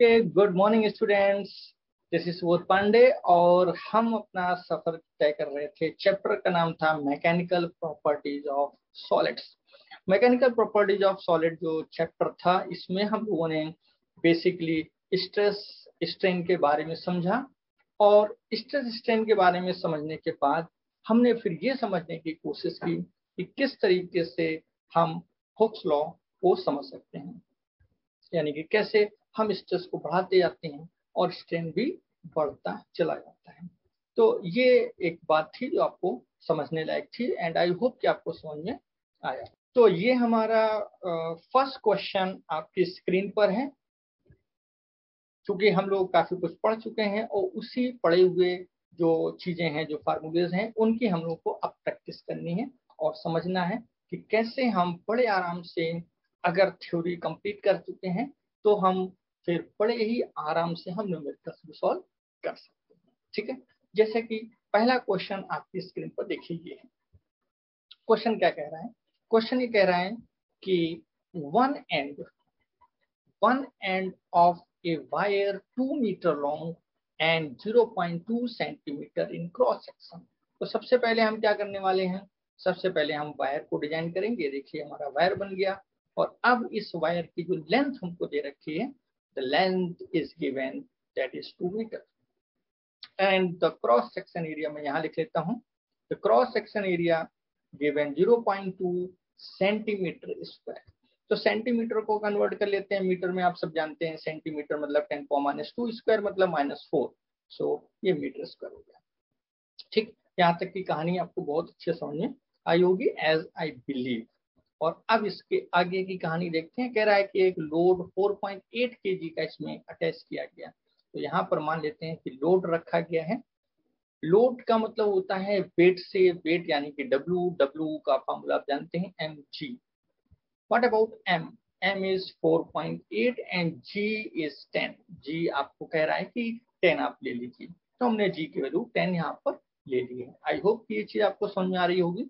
Okay, good morning students. This is Subodh Pandey और हम अपना सफर तय कर रहे थे। चैप्टर का नाम था mechanical properties of solids. Mechanical properties of solid जो चैप्टर था, इसमें हम लोगों ने बेसिकली स्ट्रेस स्ट्रेन के बारे में समझा और स्ट्रेस स्ट्रेन के बारे में समझने के बाद हमने फिर ये समझने की कोशिश की कि किस तरीके से हम हुक्स लॉ को समझ सकते हैं, यानी कि कैसे हम स्ट्रेस को बढ़ाते जाते हैं और स्ट्रेन भी बढ़ता चला जाता है। तो ये एक बात थी जो आपको समझने लायक थी एंड आई होप कि आपको समझ में आया। तो ये हमारा फर्स्ट क्वेश्चन आपकी स्क्रीन पर है। क्योंकि हम लोग काफी कुछ पढ़ चुके हैं और उसी पढ़े हुए जो चीजें हैं, जो फार्मूलेज हैं, उनकी हम लोग को अब प्रैक्टिस करनी है और समझना है कि कैसे हम बड़े आराम से, अगर थ्योरी कंप्लीट कर चुके हैं तो हम फिर बड़े ही आराम से हम न्यूमेरिकल्स भी सॉल्व कर सकते हैं। ठीक है, जैसे कि पहला क्वेश्चन आपकी स्क्रीन पर देखिए। ये है क्वेश्चन। क्या कह रहा है क्वेश्चन? ये कह रहा है कि one end of a wire 2 meter long and 0.2 centimeter in cross section। तो सबसे पहले हम क्या करने वाले हैं? सबसे पहले हम वायर को डिजाइन करेंगे। देखिए हमारा वायर बन गया और अब इस वायर की जो लेंथ हमको दे रखी है, the length is given that is 2 metre and the cross section area में यहाँ लिख लेता हूँ। The cross section area given 0.2 centimetre square. तो सेंटीमीटर को कन्वर्ट कर लेते हैं मीटर में। आप सब जानते हैं सेंटीमीटर मतलब 10⁻² स्क्वायर मतलब -4। सो ये मीटर स्क्वायर हो गया। ठीक, यहाँ तक की कहानी आपको बहुत अच्छे समझ में आई होगी एज आई बिलीव। और अब इसके आगे की कहानी देखते हैं। कह रहा है कि एक लोड 4.8 kg का इसमें अटैच किया गया। तो यहाँ पर मान लेते हैं कि लोड रखा गया है। लोड का मतलब होता है वेट से वेट, यानी कि W का फॉर्मूला आप जानते हैं mg। What about m? m is 4.8 and g is 10। g आपको कह रहा है कि 10 आप ले लीजिए, तो हमने g की वैल्यू 10 यहाँ पर ले ली है। आई होप कि ये चीज आपको समझ में आ रही होगी।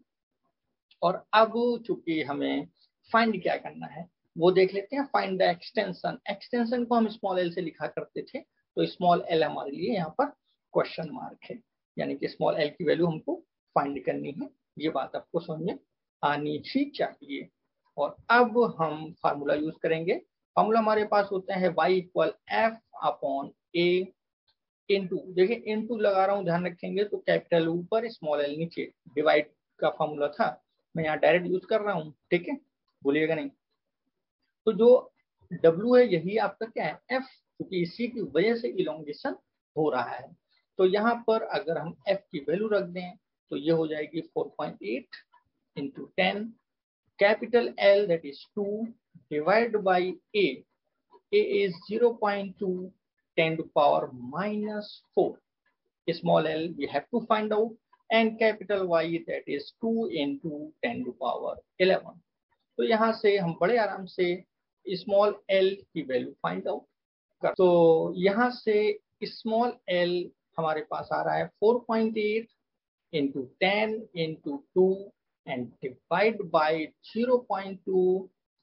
और अब चूंकि हमें फाइंड क्या करना है वो देख लेते हैं। Find the extension. एक्सटेंशन को हम स्मॉल एल से लिखा करते थे, तो स्मॉल एल हमारे लिए यहाँ पर क्वेश्चन मार्क है, यानी कि स्मॉल एल की वैल्यू हमको फाइंड करनी है। ये बात आपको समझ में आनी ही चाहिए। और अब हम फार्मूला यूज करेंगे। फार्मूला हमारे पास होता है y = F/A इंटू, देखिए इंटू लगा रहा हूँ, ध्यान रखेंगे। तो कैपिटल ऊपर स्मॉल एल नीचे, डिवाइड का फार्मूला था, मैं यहाँ डायरेक्ट यूज कर रहा हूँ। ठीक है, भूलिएगा नहीं। तो जो W है यही आपका क्या है? F, क्योंकि इसी की वजह से इलोंगेशन हो रहा है। तो यहाँ पर अगर हम F की वैल्यू रख दें तो ये हो जाएगी 4.8 into 10, capital L that is 2 divided by A is 0.2 10 to power -4, small l we have to find out, and capital Y that is 2 into 10 to power 11। तो यहाँ से हम बड़े आराम से स्मॉल l की वैल्यू फाइंड आउट कर। तो यहाँ से स्मॉल l हमारे पास आ रहा है 4.8 into 10 into 2 and divide by 0.2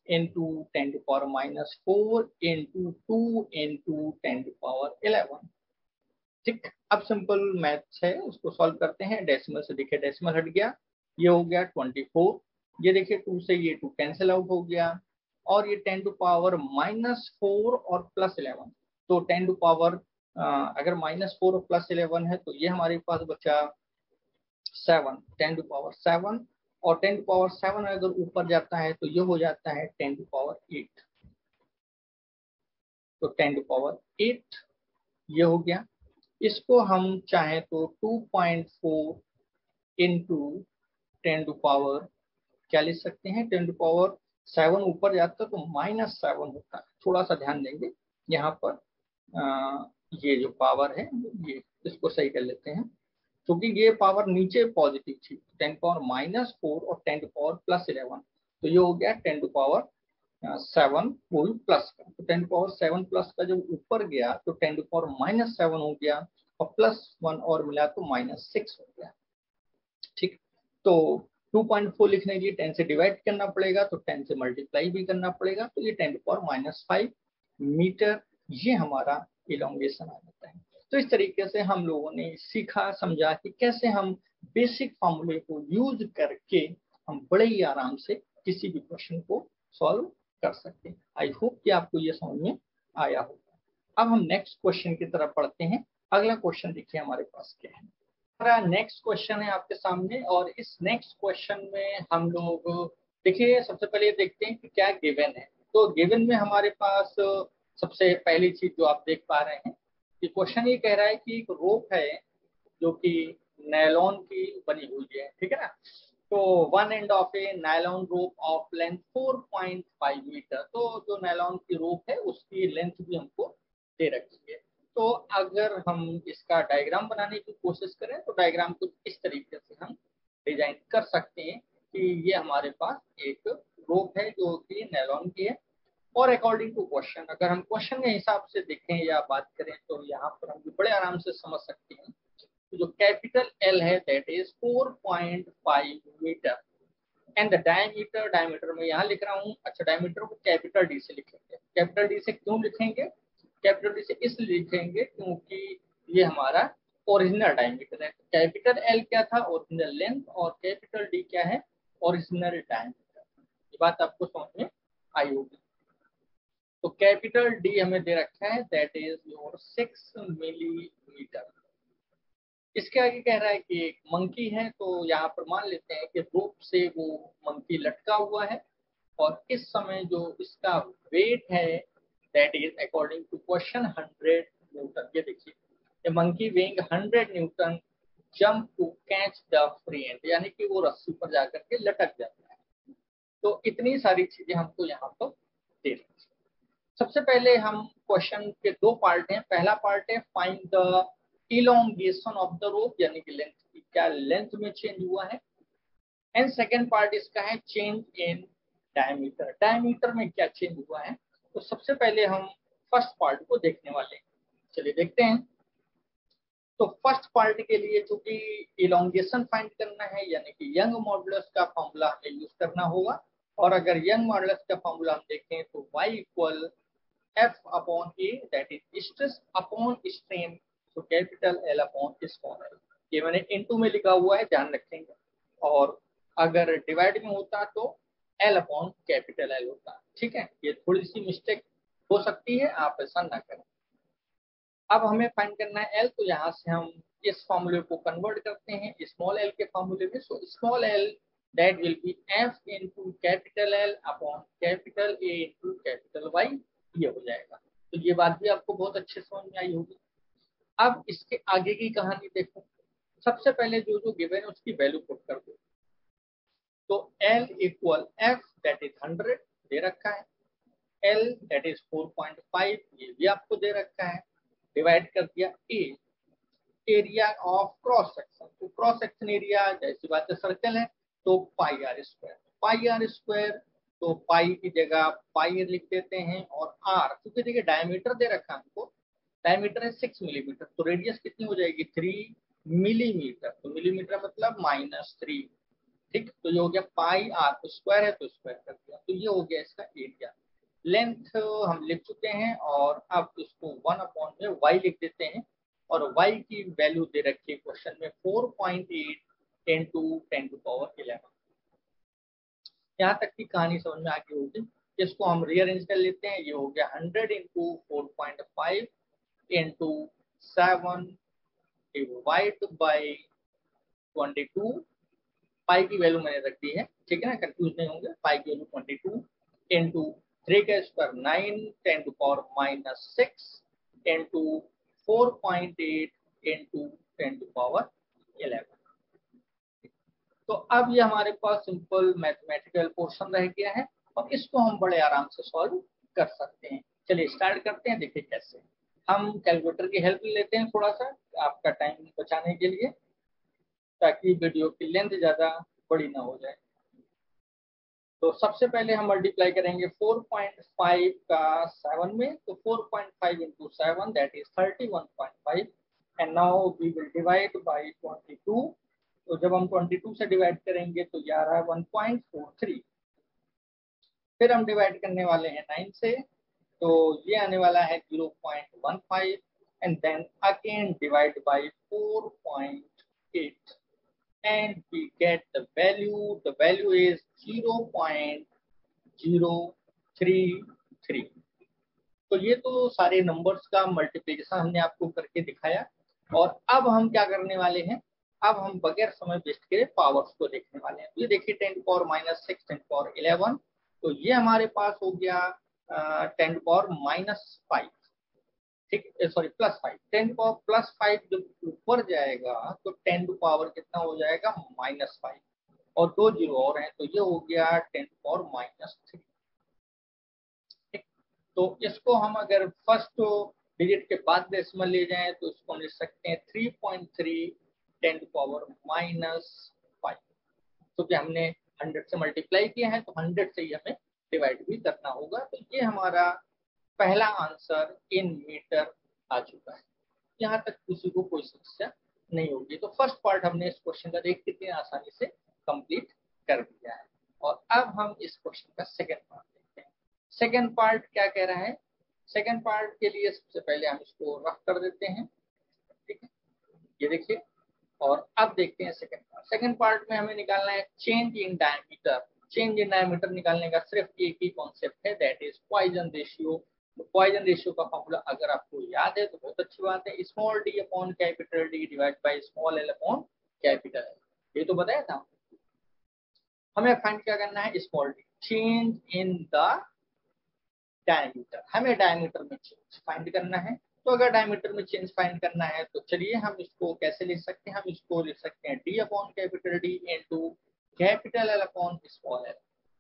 into 10 to power -4 into 2 into 10 to power 11। ठीक, अब सिंपल मैथ्स है, उसको सॉल्व करते हैं। डेसिमल से देखिए डेसिमल हट गया, ये हो गया 24। ये देखिए 2 से ये 2 कैंसिल आउट हो गया और ये 10 टू पावर -4 और +11। तो 10 टू पावर अगर -4 और +11 है तो ये हमारे पास बचा 7, 10 टू पावर 7। और 10 टू पावर 7 अगर ऊपर जाता है तो ये हो जाता है 10 टू पावर 8। तो 10 टू पावर 8 ये हो गया। इसको हम चाहें तो 2.4 इंटू 10 टू पावर क्या लिख सकते हैं? 10 टू पावर 7 ऊपर जाता है तो -7 होता है। थोड़ा सा ध्यान देंगे यहाँ पर। ये जो पावर है ये इसको सही कर लेते हैं, क्योंकि ये पावर नीचे पॉजिटिव थी। 10 पावर -4 और 10 पावर +11, तो ये हो गया 10 पावर 7 वो भी प्लस का। तो 10 पावर 7 प्लस का जब ऊपर गया तो 10 पावर -7 हो गया और +1 और मिला तो -6 हो गया। ठीक, तो 2.4 लिखने के लिए 10 से डिवाइड करना पड़ेगा, तो 10 से मल्टीप्लाई भी करना पड़ेगा। तो ये 10 पावर -5 मीटर ये हमारा इलोंगेशन आ जाता है। तो इस तरीके से हम लोगों ने सीखा समझा कि कैसे हम बेसिक फॉर्मूले को यूज करके हम बड़े ही आराम से किसी भी क्वेश्चन को सॉल्व कर सकते हैं। आई होप कि आपको ये समझ में आया होगा। अब हम नेक्स्ट क्वेश्चन की तरफ बढ़ते हैं। अगला क्वेश्चन देखिए हमारे पास क्या है। हमारा नेक्स्ट क्वेश्चन है आपके सामने, और इस नेक्स्ट क्वेश्चन में हम लोग देखिए सबसे पहले देखते हैं कि क्या गिवन है। तो गिवन में हमारे पास सबसे पहली चीज जो आप देख पा रहे हैं कि क्वेश्चन ये कह रहा है कि एक रोप है जो कि नायलॉन की बनी हुई है, ठीक है ना। तो one end of a nylon rope of length 4.5 metre. तो जो नायलॉन की रोप है उसकी लेंथ भी हमको दे रखी है। तो अगर हम इसका डायग्राम बनाने की कोशिश करें तो डायग्राम कुछ इस तरीके से हम डिजाइन कर सकते हैं कि ये हमारे पास एक रोप है जो कि नायलॉन की है। और अकॉर्डिंग टू क्वेश्चन, अगर हम क्वेश्चन के हिसाब से देखें या बात करें तो यहाँ पर हम बड़े आराम से समझ सकते हैं। तो जो कैपिटल एल है that is 4.5 metre and the diameter, diameter में यहाँ लिख रहा हूँ। अच्छा, डायमीटर को कैपिटल डी से लिखेंगे। कैपिटल डी से क्यों लिखेंगे? कैपिटल डी से इसलिए लिखेंगे क्योंकि ये हमारा ओरिजिनल डायमीटर है। कैपिटल एल क्या था? ओरिजिनल लेंथ, और कैपिटल डी क्या है? Original diameter. ये बात आपको समझ में आई होगी। तो कैपिटल डी हमें दे रखा है दैट इज योर 6 मिलीमीटर। इसके आगे कह रहा है कि एक मंकी है, तो यहाँ पर मान लेते हैं कि रोप से वो मंकी लटका हुआ है, और इस समय जो इसका वेट है that is according to question 100 newton. ये देखिए, a monkey weighing 100 newton jump to catch the free end, यानी कि वो रस्सी पर जाकर के लटक जाता है। तो इतनी सारी चीजें हमको यहाँ पर दे रही है। सबसे पहले हम क्वेश्चन के दो पार्ट हैं। पहला पार्ट है find the elongation of the rope, यानी कि लेंथ की क्या लेंथ में चेंज हुआ है। एंड सेकेंड पार्ट इसका है चेंज इन डायमीटर, डायमीटर में क्या चेंज हुआ है। तो सबसे पहले हम फर्स्ट पार्ट को देखने वाले हैं। चलिए देखते हैं। तो फर्स्ट पार्ट के लिए चूंकि इलोंगेशन फाइंड करना है, यानी कि यंग मॉडुलस का फॉर्मूला हमें यूज करना होगा। और अगर यंग मॉडुलस का फॉर्मूला हम देखें तो y equal F upon A, that is stress upon strain, तो capital L upon small L. ये मैंने इनटू में लिखा हुआ है, ध्यान रखेंगे। और अगर डिवाइड में होता तो L अपॉन कैपिटल L होता, ठीक है। ये थोड़ी सी मिस्टेक हो सकती है, आप ऐसा ना करें। अब हमें फाइंड करना है L, तो यहाँ से हम इस फॉर्मूले को कन्वर्ट करते हैं स्मॉल l के फॉर्मूले में। So small l that will B F into capital L upon capital A into capital Y, ये हो जाएगा। तो ये बात भी आपको बहुत अच्छे समझ में आई होगी। अब इसके आगे की कहानी देखो। सबसे पहले जो जो गिवन है उसकी वैल्यू पुट कर दो। तो L equal F that is 100 दे रखा है, L दैट इज 4.5 ये भी आपको दे रखा है, डिवाइड कर दिया A, area of cross section. तो क्रॉस सेक्शन एरिया जैसी बात है सर्कल है, तो pi are square, pi are square. तो पाई की जगह पाई लिख देते हैं, और आर क्योंकि देखिए डायमीटर दे रखा है हमको, डायमीटर है 6 मिलीमीटर, तो रेडियस कितनी हो जाएगी 3 मिलीमीटर। तो मिलीमीटर मतलब -3, ठीक। तो ये हो गया पाई आर, तो स्क्वायर है तो स्क्वायर कर दिया, तो ये हो गया इसका एरिया। लेंथ हम लिख चुके हैं, और अब इसको 1 अपॉन में y लिख देते हैं, और y की वैल्यू दे रखी है क्वेश्चन में 4.8 इंटू 10⁻11। यहाँ तक की कहानी समझ में आ गई होगी। इसको हम रीअरेंज कर लेते हैं। ये हो गया 100 इंटू 4.5 इंटू 7 डिवाइड बाई 22। पाई की वैल्यू मैंने रख दी है, ठीक है ना, कंफ्यूज नहीं होंगे। पाई की वैल्यू 22 इंटू 3 का स्क्वायर 9 10⁻⁻6 इंटू 4.8 इंटू 10⁻11। तो अब ये हमारे पास सिंपल मैथमेटिकल पोर्शन रह गया है, और इसको हम बड़े आराम से सॉल्व कर सकते हैं। चलिए स्टार्ट करते हैं, देखिए कैसे। हम कैलकुलेटर की हेल्प लेते हैं थोड़ा सा आपका टाइम बचाने के लिए, ताकि वीडियो की लेंथ ज़्यादा बड़ी ना हो जाए। तो सबसे पहले हम मल्टीप्लाई करेंगे 4.5 का 7 में, तो 4.5 into 7 that is 31.5। And now we will divide by 22। तो जब हम 22 से डिवाइड करेंगे तो ये आ रहा है 1.43। फिर हम डिवाइड करने वाले हैं 9 से, तो ये आने वाला है 0.15 and then again divide by 4.8 and we get the value is 0.033। तो ये तो सारे नंबर्स का मल्टीप्लिकेशन हमने आपको करके दिखाया। और अब हम क्या करने वाले हैं, अब हम बगैर समय वेस्ट करे पावर्स को देखने वाले हैं। तो ये देखिए 10⁻⁻6 10⁻11, तो ये हमारे पास हो गया 10⁻⁻5, ठीक, सॉरी +5। 10⁻+5 जब ऊपर जाएगा तो 10 टू पावर कितना हो जाएगा -5, और 2 जीरो और हैं तो ये हो गया 10⁻⁻3। तो इसको हम अगर फर्स्ट डिजिट के बाद डेसिमल ले जाएं तो इसको हम लिख सकते हैं 3.3 10⁻⁻5। तो क्या हमने 100 से मल्टीप्लाई किया है तो 100 से ही हमें डिवाइड भी करना होगा। तो ये हमारा पहला आंसर इन मीटर आ चुका है। यहाँ तक किसी को कोई समस्या नहीं होगी। तो फर्स्ट पार्ट हमने इस क्वेश्चन का देख कितनी आसानी से कंप्लीट कर दिया है। और अब हम इस क्वेश्चन का सेकंड पार्ट देखते हैं। सेकंड पार्ट क्या कह रहा है, सेकंड पार्ट के लिए सबसे पहले हम इसको रफ कर देते हैं, ठीक है, ये देखिए। और अब देखते हैं सेकंड पार्ट। सेकंड पार्ट में हमें निकालना है change in diameter. Change in diameter निकालने का सिर्फ एक ही कॉन्सेप्ट है, that is Poisson ratio. Poisson ratio का फॉर्मूला अगर आपको याद है तो बहुत अच्छी बात है, small D upon capital D divide by small L upon capital L. ये तो बताया था। हमें फाइंड क्या करना है, small D, change in the diameter. हमें डायमीटर में चेंज फाइंड करना है। तो अगर डायमीटर में चेंज फाइंड करना है तो चलिए हम इसको कैसे लिख सकते हैं, हम इसको लिख सकते हैं D upon capital D into capital L upon small L.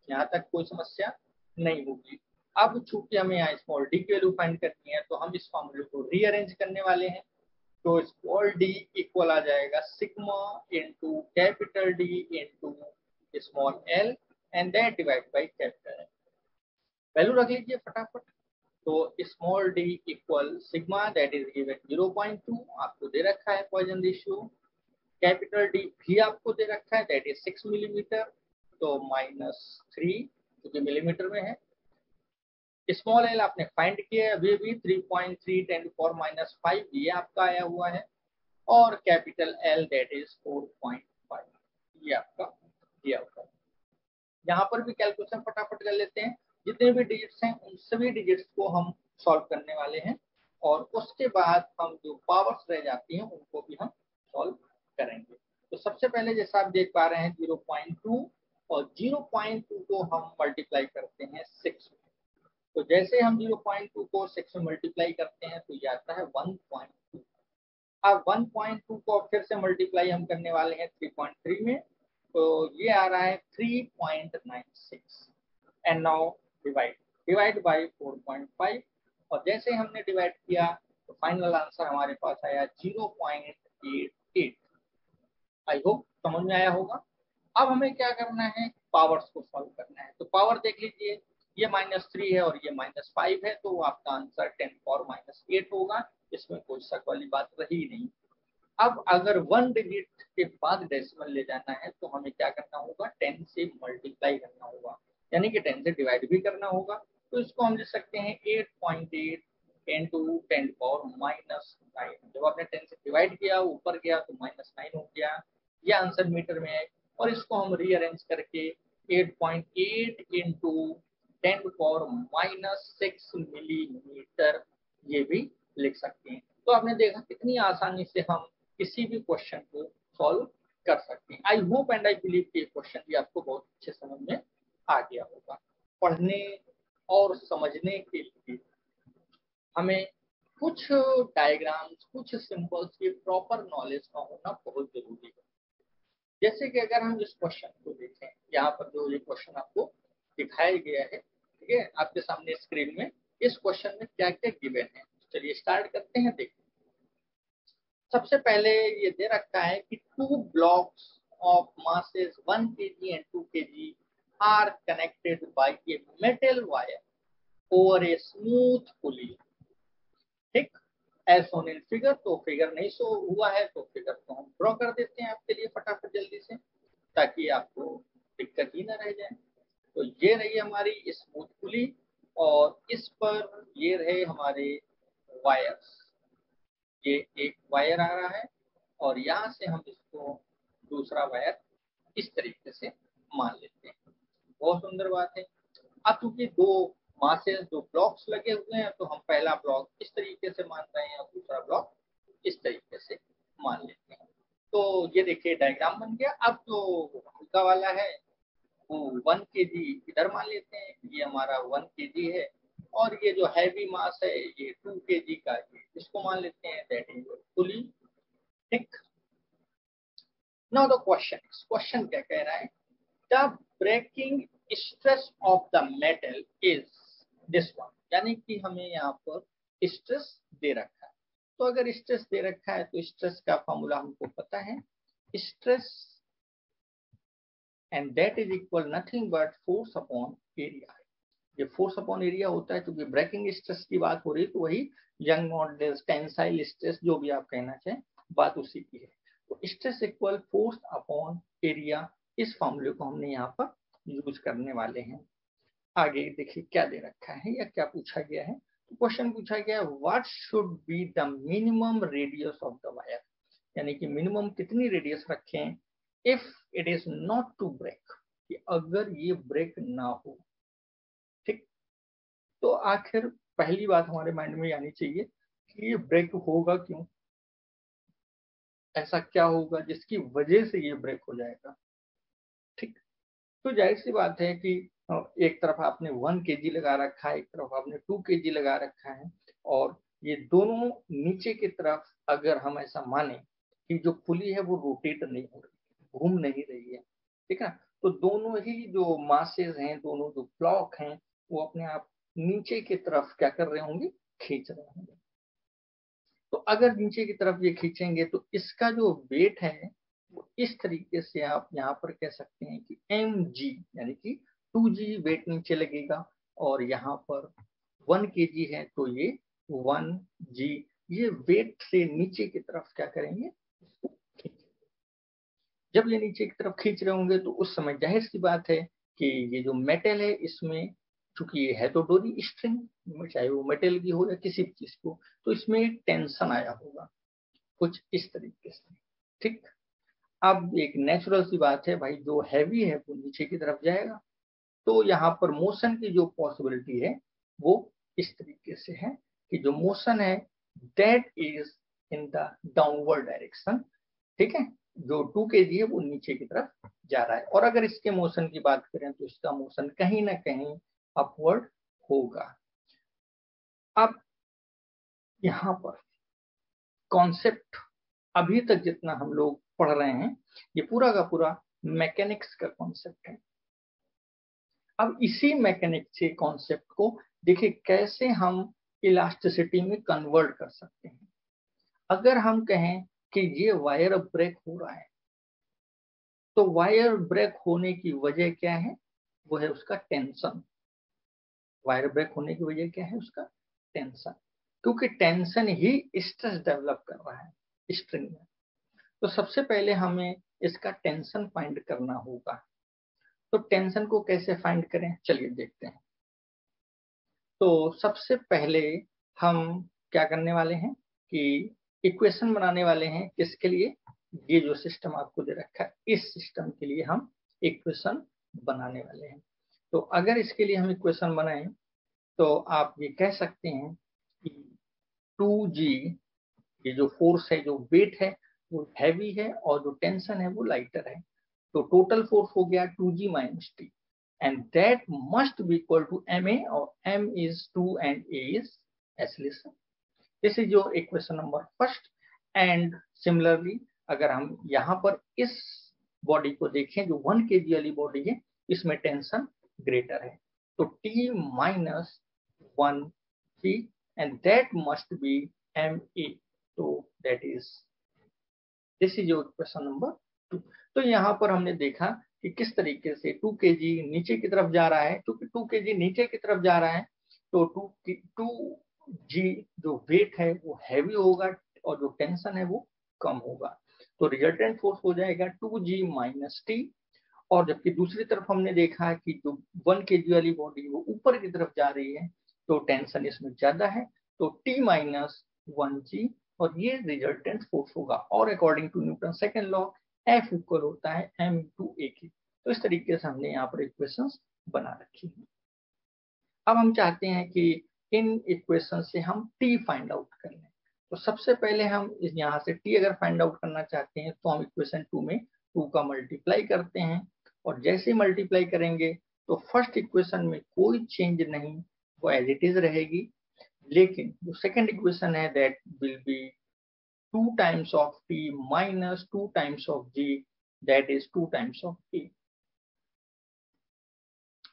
यहाँ तक कोई समस्या नहीं होगी। अब चूंकि हमें यहाँ स्मॉल डी की वैल्यू फाइंड करनी है तो हम इस फॉर्मूले को रीअरेंज करने वाले हैं। तो स्मॉल डी इक्वल आ जाएगा sigma into capital D into small L and that divide by capital L. Value रख लीजिए फटाफट। तो small D equal sigma that is given 0.2 आपको दे रखा है पॉइजन रेशियो। कैपिटल डी भी आपको दे रखा है दैट इज 6 मिलीमीटर, तो -3 क्योंकि मिलीमीटर में है। स्मॉल एल आपने फाइंड किया है, अभी भी 3.3 10⁻⁻5 ये आपका आया हुआ है। और कैपिटल एल दैट इज 4.5 ये आपका दिया हुआ है। यहाँ पर भी कैलकुलेशन फटाफट कर लेते हैं। जितने भी डिजिट्स हैं उन सभी डिजिट्स को हम सॉल्व करने वाले हैं और उसके बाद हम जो पावर्स रह जाती हैं उनको भी हम सॉल्व करेंगे। तो सबसे पहले जैसा आप देख पा रहे हैं 0.2 और 0.2 को हम मल्टीप्लाई करते हैं 6 में। तो जैसे हम 0.2 को 6 में मल्टीप्लाई करते हैं तो ये आता है 1.2। अब 1.2 को फिर से मल्टीप्लाई हम करने वाले हैं 3.3 में, तो ये आ रहा है 3.96 एंड नाउ डिवाइड बाय 4.5। और जैसे हमने डिवाइड किया तो फाइनल आंसर हमारे पास आया 0.88। आई होप समझ में आया होगा। अब हमें क्या करना है, पावर्स को सॉल्व करना है। तो पावर देख लीजिए, ये -3 है और ये -5 है, तो आपका आंसर 10⁻⁻8 होगा। इसमें कोई शक वाली बात रही नहीं। अब अगर 1 डिजिट के बाद डेसिमल ले जाना है तो हमें क्या करना होगा, 10 से मल्टीप्लाई करना होगा, यानी कि 10 से डिवाइड भी करना होगा। तो इसको हम लिख सकते हैं 8.8 into 10⁻⁻9। जब आपने 10 से डिवाइड किया ऊपर गया तो -9 हो गया, ये आंसर मीटर में है। और इसको हम रीअरेंज करके 8.8 into 10⁻⁻6 मिलीमीटर ये भी लिख सकते हैं। तो आपने देखा कितनी आसानी से हम किसी भी क्वेश्चन को सॉल्व कर सकते हैं। I hope and I believe कि क्वेश्चन भी आपको बहुत अच्छे समझ में आ गया होगा। पढ़ने और समझने के लिए हमें कुछ डायग्राम्स, कुछ सिंबल्स की प्रॉपर नॉलेज का होना बहुत जरूरी है। जैसे कि अगर हम इस क्वेश्चन को देखें, यहाँ पर जो ये क्वेश्चन आपको दिखाया गया है, ठीक है, आपके सामने स्क्रीन में, इस क्वेश्चन में क्या क्या गिवन है। चलिए स्टार्ट करते हैं। देखिए सबसे पहले ये दे रखा है कि 2 blocks of masses 1 kg and 2 kg are connected by a metal wire over a smooth pulley, ठीक, एज shown in figure। तो फिगर नहीं शो हुआ है तो फिगर को हम ड्रॉ कर देते हैं आपके लिए फटाफट जल्दी से, ताकि आपको दिक्कत ही ना रह जाए। तो ये रही हमारी स्मूथ पुली और इस पर ये रहे हमारे वायर्स, ये एक वायर आ रहा है और यहाँ से हम इसको दूसरा वायर इस तरीके से मान लेते हैं। बहुत सुंदर बात है। अब चूंकि दो मासेस, दो ब्लॉक्स लगे हुए हैं, तो हम पहला ब्लॉक इस तरीके से मान रहे हैं और दूसरा ब्लॉक इस तरीके से मान लेते हैं। तो ये देखिए डायग्राम बन गया। अब जो हल्का वाला है वो 1 kg इधर मान लेते हैं, ये हमारा 1 kg है, और ये जो हैवी मास है ये 2 kg का, ये इसको मान लेते हैं, दैट इज पुली। ठीक। नाउ द क्वेश्चन क्या कह रहा है? The breaking stress of the metal is this one, यानी कि हमें यहाँ पर स्ट्रेस दे रखा है। तो अगर स्ट्रेस दे रखा है तो स्ट्रेस का फॉर्मूला हमको पता है, stress and that is equal nothing but force upon area. ये फोर्स अपॉन एरिया होता है, क्योंकि ब्रेकिंग स्ट्रेस की बात हो रही है तो वही यंग मॉडुलस, टेंसाइल स्ट्रेस, जो भी आप कहना चाहें, बात उसी की है। तो stress equal force upon area, इस फॉर्मूले को हमने यहाँ पर यूज करने वाले हैं। आगे देखिए क्या दे रखा है या क्या पूछा गया है। तो क्वेश्चन पूछा गया what should be the minimum radius of the wire, यानी कि मिनिमम कितनी रेडियस रखें if it is not to break, कि अगर ये ब्रेक ना हो। ठीक। तो आखिर पहली बात हमारे माइंड में आनी चाहिए कि ये ब्रेक होगा क्यों, ऐसा क्या होगा जिसकी वजह से ये ब्रेक हो जाएगा। ठीक। तो जाहिर सी बात है कि एक तरफ आपने 1 kg लगा रखा है, एक तरफ आपने 2 kg लगा रखा है, और ये दोनों नीचे की तरफ अगर हम ऐसा माने कि जो पुली है वो रोटेट नहीं हो रही, घूम नहीं रही है, ठीक है, तो दोनों ही जो मासेस हैं, दोनों जो ब्लॉक हैं, वो अपने आप नीचे की तरफ क्या कर रहे होंगे, खींच रहे होंगे। तो अगर नीचे की तरफ ये खींचेंगे तो इसका जो वेट है वो इस तरीके से आप यहाँ पर कह सकते हैं कि mg, यानी कि 2g वेट नीचे लगेगा, और यहाँ पर 1 kg है तो ये 1g, ये वेट से नीचे की तरफ क्या करेंगे, जब ये नीचे की तरफ खींच रहे होंगे तो उस समय जाहिर सी बात है कि ये जो मेटल है इसमें, चूंकि ये है तो डोरी स्ट्रिंग, चाहे वो मेटल की हो या किसी भी चीज को, तो इसमें टेंशन आया होगा कुछ इस तरीके से। ठीक। अब एक नेचुरल सी बात है भाई, जो हैवी है वो नीचे की तरफ जाएगा, तो यहाँ पर मोशन की जो पॉसिबिलिटी है वो इस तरीके से है कि जो मोशन है that is in the downward direction. ठीक है, जो 2 kg है वो नीचे की तरफ जा रहा है, और अगर इसके मोशन की बात करें तो इसका मोशन कहीं ना कहीं अपवर्ड होगा। अब यहाँ पर कॉन्सेप्ट अभी तक जितना हम लोग पढ़ रहे हैं ये पूरा का पूरा मैकेनिक्स का कॉन्सेप्ट है। अब इसी मैकेनिक्स के कॉन्सेप्ट को देखिए कैसे हम इलास्टिसिटी में कन्वर्ट कर सकते हैं। अगर हम कहें कि ये वायर ब्रेक हो रहा है, तो वायर ब्रेक होने की वजह क्या है, वो है उसका टेंशन। वायर ब्रेक होने की वजह क्या है, उसका टेंशन, क्योंकि टेंशन ही स्ट्रेस डेवलप कर रहा है स्ट्रिंग में। तो सबसे पहले हमें इसका टेंशन फाइंड करना होगा। तो टेंशन को कैसे फाइंड करें, चलिए देखते हैं। तो सबसे पहले हम क्या करने वाले हैं कि इक्वेशन बनाने वाले हैं, किसके लिए, ये जो सिस्टम आपको दे रखा है इस सिस्टम के लिए हम इक्वेशन बनाने वाले हैं। तो अगर इसके लिए हम इक्वेशन बनाएं तो आप ये कह सकते हैं कि 2g, ये जो फोर्स है, जो वेट है वो हैवी है, और जो टेंशन है वो लाइटर है। तो टोटल फोर्स हो गया 2g minus T, and that must be equal to ma, or m is 2 and a is s. Listen, this is your equation number first, and similarly अगर हम यहाँ पर इस बॉडी को देखें, जो 1 kg वाली बॉडी है, इसमें टेंशन ग्रेटर है, तो t minus 1g and that must be ma, तो that is, this is your question number 2। तो यहाँ पर हमने देखा कि किस तरीके से 2 kg नीचे की तरफ जा रहा है, क्योंकि 2 kg नीचे की तरफ जा रहा है तो 2g जो वेट है वो हैवी होगा, और जो टेंशन है वो कम होगा। तो रिजल्टेंट फोर्स हो जाएगा 2g माइनस टी, और जबकि दूसरी तरफ हमने देखा कि जो 1 kg वाली बॉडी वो ऊपर की तरफ जा रही है तो टेंशन इसमें ज्यादा है, तो T माइनस 1g, और ये रिजल्टेंट फोर्स होगा। और according to Newton second law F equal होता है m इंटू ए के। तो इस तरीके से हमने यहाँ पर इक्वेशंस बना रखी है। अब हम चाहते हैं कि इन इक्वेशन से हम T फाइंड आउट कर लें। तो सबसे पहले हम यहाँ से T अगर फाइंड आउट करना चाहते हैं तो हम इक्वेशन 2 में 2 का मल्टीप्लाई करते हैं, और जैसे ही मल्टीप्लाई करेंगे तो फर्स्ट इक्वेशन में कोई चेंज नहीं, वो एज इट इज रहेगी। लेकिन जो सेकंड इक्वेशन है that will B 2 times of T minus 2 times of G, that is 2 times of T।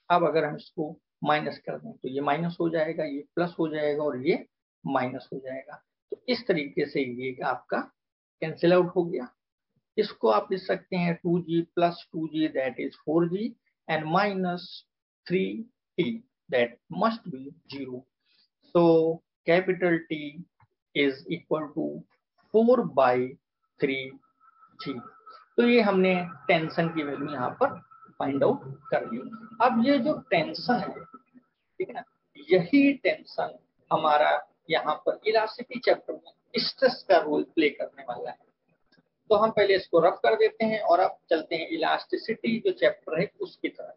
अब अगर हम इसको माइनस कर दें तो ये माइनस हो जाएगा, ये प्लस हो जाएगा और ये माइनस हो जाएगा। तो इस तरीके से ये आपका कैंसिल आउट हो गया। इसको आप लिख सकते हैं 2g plus 2g that is 4g and minus 3t that must be 0। So capital T is equal to 4/3g। तो ये हमने टेंशन की वैल्यू यहाँ पर फाइंड आउट कर ली। अब ये जो टेंशन है, ठीक है ना, यही टेंशन हमारा यहाँ पर इलास्टिसिटी चैप्टर में स्ट्रेस का रोल प्ले करने वाला है। तो हम पहले इसको रफ कर देते हैं और अब चलते हैं इलास्टिसिटी जो चैप्टर है उसकी तरफ।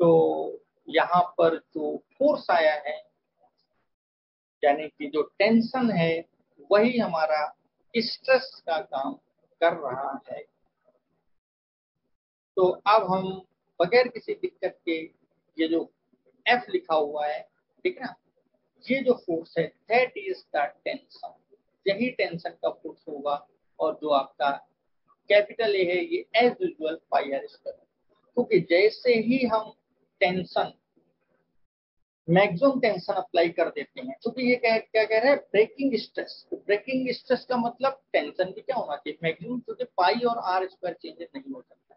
तो यहाँ पर जो फोर्स आया है, यानी कि जो टेंशन है, वही हमारा स्ट्रेस का काम कर रहा है। तो अब हम बगैर किसी दिक्कत के ये जो F लिखा हुआ है, ठीक है ना, ये जो फोर्स है दैट इज द टेंशन, यही टेंशन का फोर्स होगा। और जो आपका कैपिटल ए है ये as usual pi are square, क्योंकि जैसे ही हम टेंशन मैक्सिमम टेंशन अप्लाई कर देते हैं, क्योंकि ये क्या कह रहा है, ब्रेकिंग स्ट्रेस। ब्रेकिंग स्ट्रेस का मतलब टेंशन भी क्या होना चाहिए, मैक्सिमम, क्योंकि पाई और आर स्क्वायर चेंजेस नहीं हो सकता।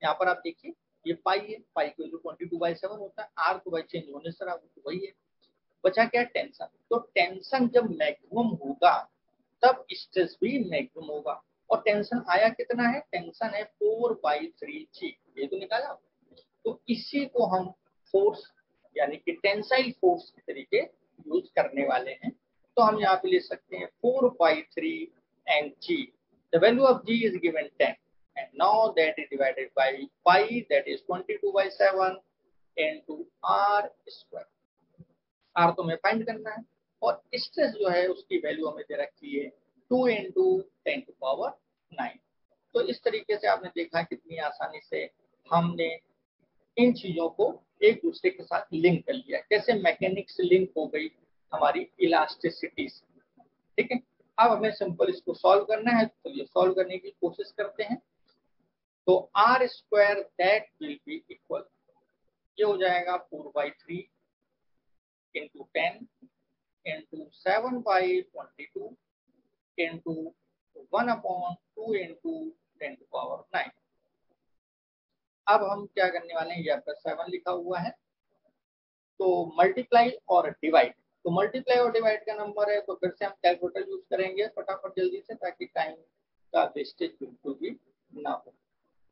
यहाँ पर आप देखिए ये पाई है, पाई की वैल्यू 22/7 होता है, आर तो भाई चेंज होने से तो वही है। बचा क्या, टेंशन। तो टेंशन जब मैक्सिमम होगा तब स्ट्रेस भी मैक्सिमम होगा। और टेंशन आया कितना है, टेंशन है 4/3g, ये तो निकाला। तो इसी को हम फोर्स यानी कि टेंसाइल फोर्स के तरीके यूज करने वाले हैं। तो हम यहाँ पे ले सकते हैं 4/3 and g, the value of g is given 10 and now that is divided by pi, that is 22/7 into r square। r तो हमें फाइंड करना है, और स्ट्रेस जो है उसकी वैल्यू हमें दे रखी है 2 into 10⁹। तो इस तरीके से आपने देखा कितनी आसानी से हमने इन चीजों को एक दूसरे के साथ लिंक कर लिया, कैसे मैकेनिक्स लिंक हो गई हमारी इलास्टिसिटी से। ठीक है, अब हमें सिंपल इसको सॉल्व करना है, तो चलिए सॉल्व करने की कोशिश करते हैं। तो R square that will be equal, ये हो जाएगा 4/3 इंटू 10 इंटू 7/22 इंटू 1/2 इंटू 10⁹। अब हम क्या करने वाले हैं, ये आपका 7 लिखा हुआ है, तो मल्टीप्लाई और डिवाइड। तो मल्टीप्लाई और डिवाइड का नंबर है तो फिर से हम कैलकुलेटर यूज करेंगे फटाफट जल्दी से, ताकि टाइम का वेस्टेज बिल्कुल भी ना हो।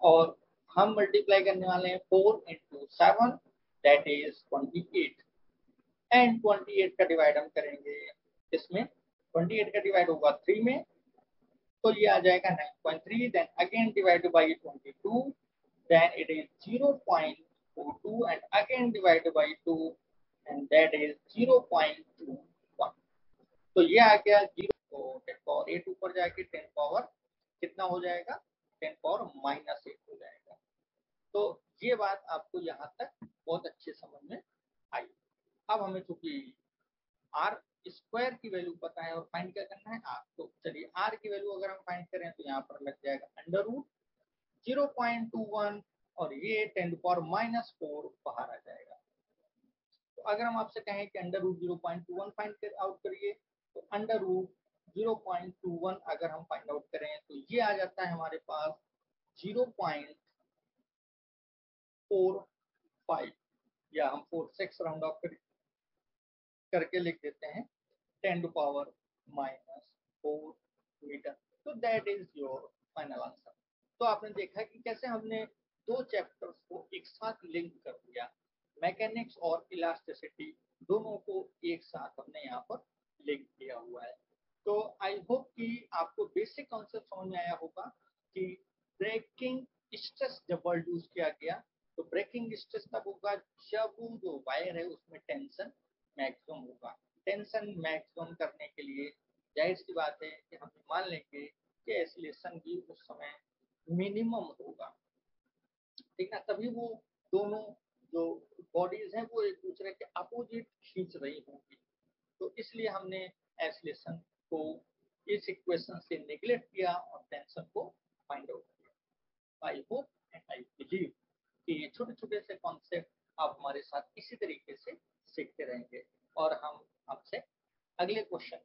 और हम मल्टीप्लाई करने वाले हैं 4 इंटू 7 दैट इज 28 एंड 28 का डिवाइड हम करेंगे इसमें, 28 का डिवाइड होगा 3 में, तो ये आ जाएगा 9.3, then again divided by 22, then it is 0.42 and again divided by 2 and that is 0.21। तो ये आ गया 0, तो 10⁻8 ऊपर जाके 10 कितना हो जाएगा, 10⁻−8 हो जाएगा। तो ये बात आपको यहाँ तक बहुत अच्छे समझ में आई। अब हमें चूंकि आर स्क्वायर की वैल्यू पता है और फाइंड क्या करना है आर, तो चलिए आर की वैल्यू अगर हम फाइंड करें तो यहाँ पर लग जाएगा अंडर रूट 0.21 और ये 10⁻⁻4 बाहर आ जाएगा। तो अगर हम आपसे कहें कि अंडर रूट 0.21 फाइंड आउट करिए, तो अंडर रूट 0.21 अगर हम फाइंड आउट करें तो ये आ जाता है हमारे पास 0.45, या हम 46 राउंड ऑफ करके लिख देते हैं 10⁻⁻4 मीटर। तो that is your final answer. तो आपने देखा कि कैसे हमने दो चैप्टर्स को एक साथ लिंक कर दिया, मैकेनिक्स और इलास्टिसिटी दोनों को एक साथ हमने यहाँ पर लिंक किया हुआ है। तो आई होप कि आपको बेसिक कॉन्सेप्ट समझ में आया होगा कि ब्रेकिंग स्ट्रेस जब वर्ड यूज किया गया, तो ब्रेकिंग स्ट्रेस तब होगा जब जो वायर है उसमें टेंशन मैक्सिमम होगा। टेंशन मैक्सिमम करने के लिए जाहिर सी बात है कि हम मान लेंगे कि एसिलेशन भी उस समय मिनिमम होगा, ठीक है, तभी वो दोनों जो बॉडीज हैं वो एक दूसरे के अपोजिट खींच रही होंगी। तो इसलिए हमने एसिलेशन को इस इक्वेशन से नेग्लेक्ट किया और टेंशन को फाइंड आउट किया। I hope and I believe कि ये छोटे छोटे से कॉन्सेप्ट आप हमारे साथ इसी तरीके से सीखते रहेंगे और हम आपसे अगले क्वेश्चन